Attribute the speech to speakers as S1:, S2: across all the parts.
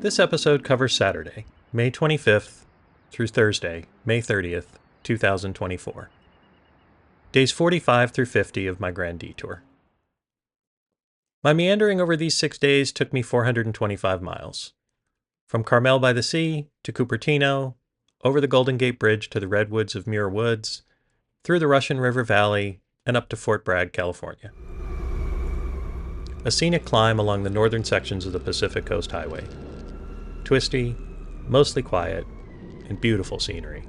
S1: This episode covers Saturday, May 25th through Thursday, May 30th, 2024. Days 45 through 50 of My Grand Detour. My meandering over these 6 days took me 425 miles. From Carmel by the sea to Cupertino, over the Golden Gate Bridge to the redwoods of Muir Woods, through the Russian River Valley, and up to Fort Bragg, California. A scenic climb along the northern sections of the Pacific Coast Highway. Twisty, mostly quiet, and beautiful scenery.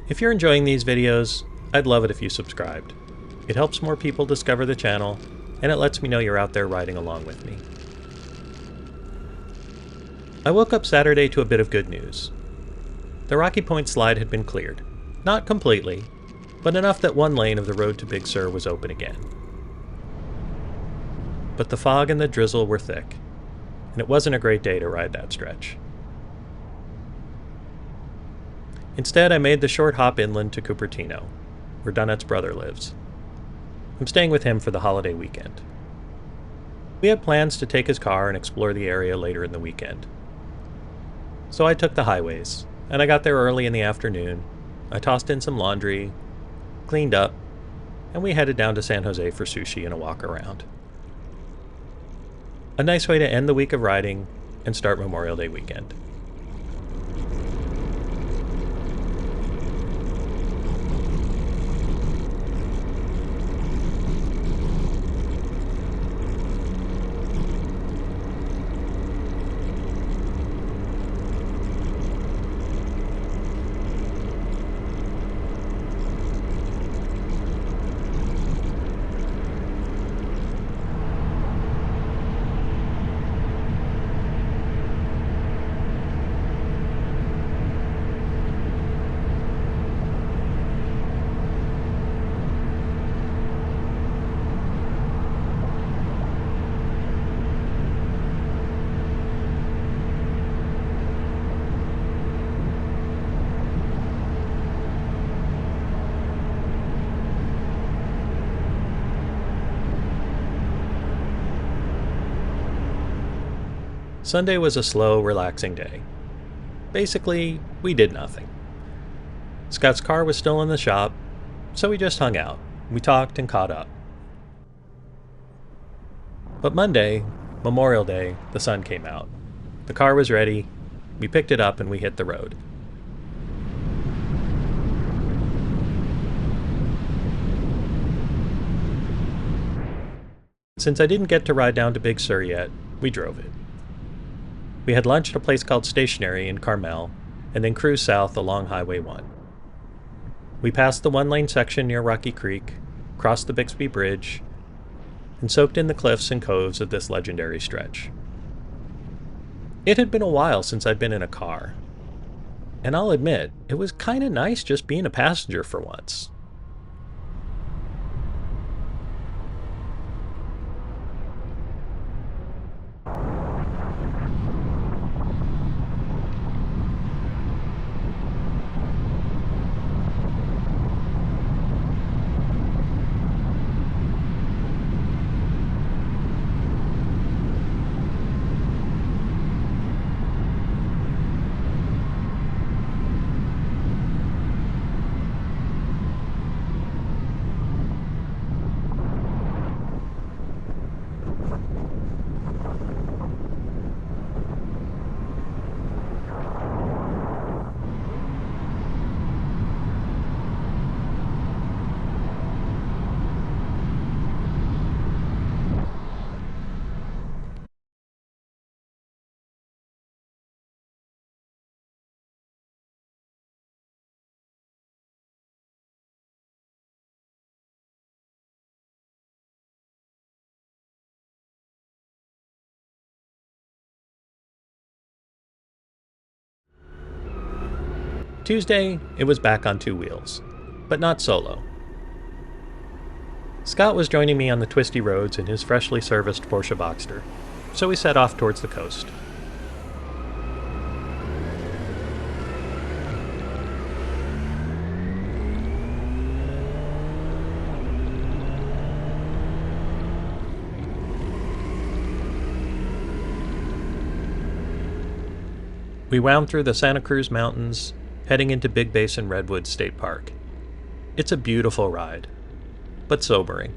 S1: If you're enjoying these videos, I'd love it if you subscribed. It helps more people discover the channel, and it lets me know you're out there riding along with me. I woke up Saturday to a bit of good news. The Rocky Point slide had been cleared. Not completely, but enough that one lane of the road to Big Sur was open again. But the fog and the drizzle were thick, and it wasn't a great day to ride that stretch. Instead, I made the short hop inland to Cupertino, where Donet's brother lives. I'm staying with him for the holiday weekend. We had plans to take his car and explore the area later in the weekend. So I took the highways, and I got there early in the afternoon. I tossed in some laundry, cleaned up, and we headed down to San Jose for sushi and a walk around. A nice way to end the week of riding and start Memorial Day weekend. Sunday was a slow, relaxing day. Basically, we did nothing. Scott's car was still in the shop, so we just hung out. We talked and caught up. But Monday, Memorial Day, the sun came out. The car was ready, we picked it up and we hit the road. Since I didn't get to ride down to Big Sur yet, we drove it. We had lunch at a place called Stationary in Carmel, and then cruised south along Highway 1. We passed the one-lane section near Rocky Creek, crossed the Bixby Bridge, and soaked in the cliffs and coves of this legendary stretch. It had been a while since I'd been in a car, and I'll admit, it was kinda nice just being a passenger for once. Tuesday, it was back on two wheels, but not solo. Scott was joining me on the twisty roads in his freshly serviced Porsche Boxster, so we set off towards the coast. We wound through the Santa Cruz Mountains, heading into Big Basin Redwoods State Park. It's a beautiful ride, but sobering.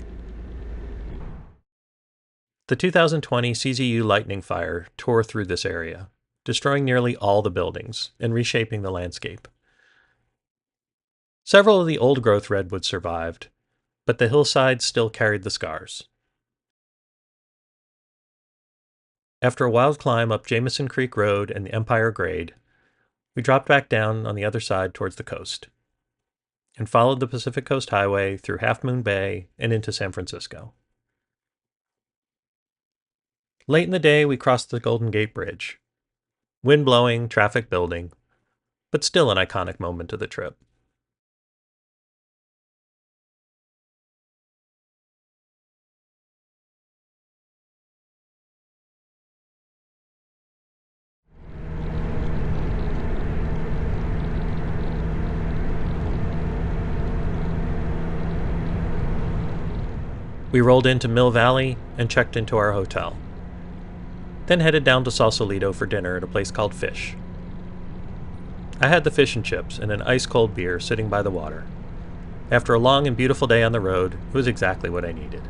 S1: The 2020 CZU lightning fire tore through this area, destroying nearly all the buildings and reshaping the landscape. Several of the old-growth redwoods survived, but the hillsides still carried the scars. After a wild climb up Jameson Creek Road and the Empire Grade, we dropped back down on the other side towards the coast, and followed the Pacific Coast Highway through Half Moon Bay and into San Francisco. Late in the day, we crossed the Golden Gate Bridge. Wind blowing, traffic building, but still an iconic moment of the trip. We rolled into Mill Valley and checked into our hotel. Then headed down to Sausalito for dinner at a place called Fish. I had the fish and chips and an ice-cold beer sitting by the water. After a long and beautiful day on the road, it was exactly what I needed.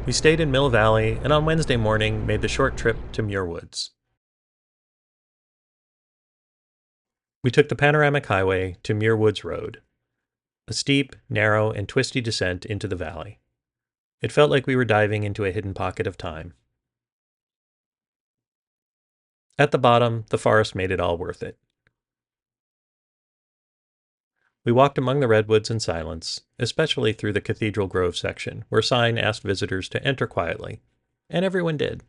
S1: We stayed in Mill Valley and on Wednesday morning made the short trip to Muir Woods. We took the Panoramic Highway to Muir Woods Road, a steep, narrow, and twisty descent into the valley. It felt like we were diving into a hidden pocket of time. At the bottom, the forest made it all worth it. We walked among the redwoods in silence, especially through the Cathedral Grove section, where a sign asked visitors to enter quietly, and everyone did.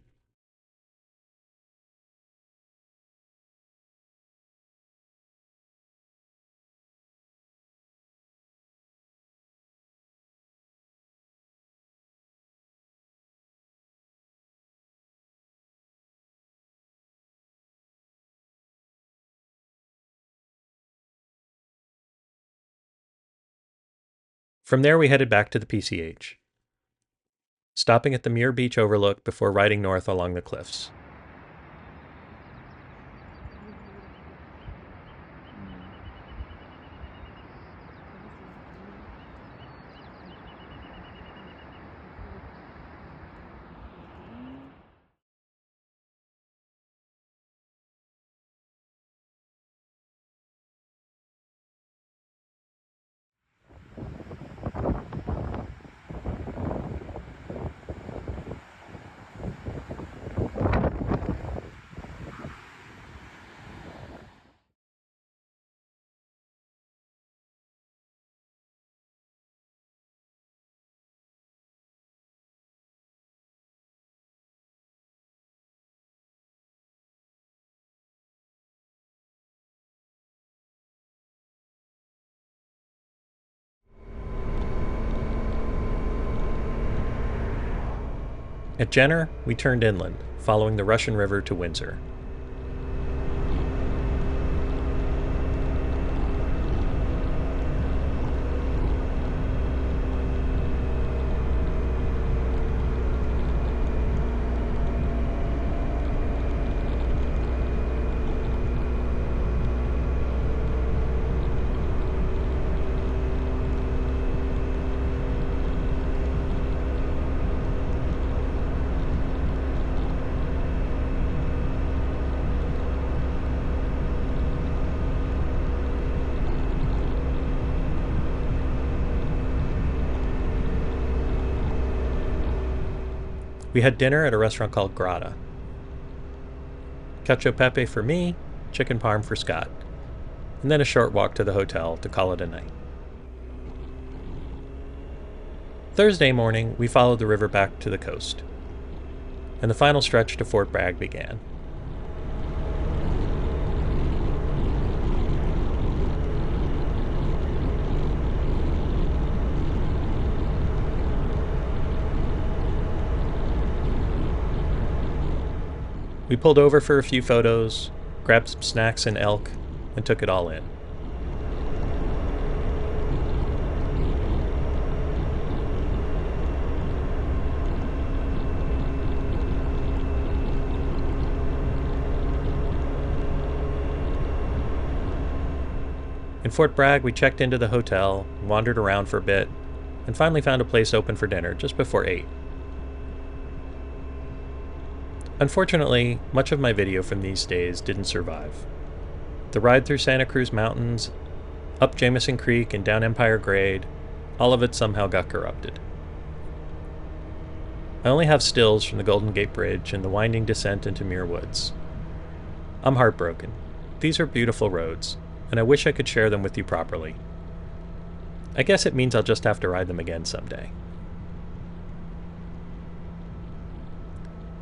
S1: From there we headed back to the PCH, stopping at the Muir Beach overlook before riding north along the cliffs. At Jenner, we turned inland, following the Russian River to Windsor. We had dinner at a restaurant called Grata. Cacio pepe for me, chicken parm for Scott, and then a short walk to the hotel to call it a night. Thursday morning, we followed the river back to the coast. and the final stretch to Fort Bragg began. We pulled over for a few photos, grabbed some snacks and elk, and took it all in. In Fort Bragg, we checked into the hotel, wandered around for a bit, and finally found a place open for dinner just before 8. Unfortunately, much of my video from these days didn't survive. The ride through Santa Cruz Mountains, up Jameson Creek and down Empire Grade, all of it somehow got corrupted. I only have stills from the Golden Gate Bridge and the winding descent into Muir Woods. I'm heartbroken. These are beautiful roads, and I wish I could share them with you properly. I guess it means I'll just have to ride them again someday.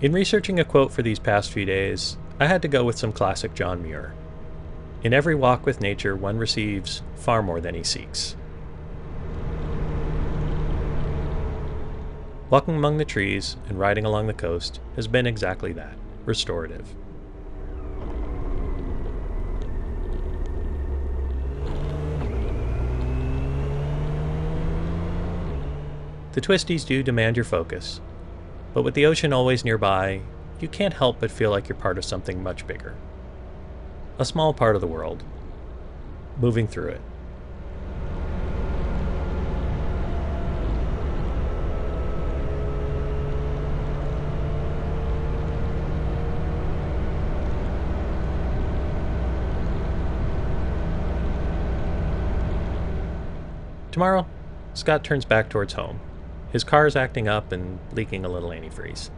S1: In researching a quote for these past few days, I had to go with some classic John Muir. In every walk with nature, one receives far more than he seeks. Walking among the trees and riding along the coast has been exactly that, restorative. The twisties do demand your focus, but with the ocean always nearby, you can't help but feel like you're part of something much bigger. A small part of the world, moving through it. Tomorrow, Scott turns back towards home. His car is acting up and leaking a little antifreeze.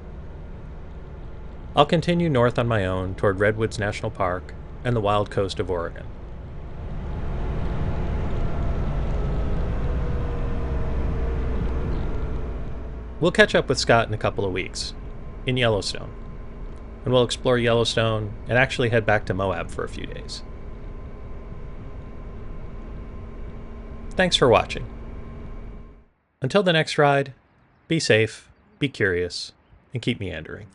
S1: I'll continue north on my own toward Redwoods National Park and the wild coast of Oregon. We'll catch up with Scott in a couple of weeks, in Yellowstone, and we'll explore Yellowstone and actually head back to Moab for a few days. Thanks for watching. Until the next ride, be safe, be curious, and keep meandering.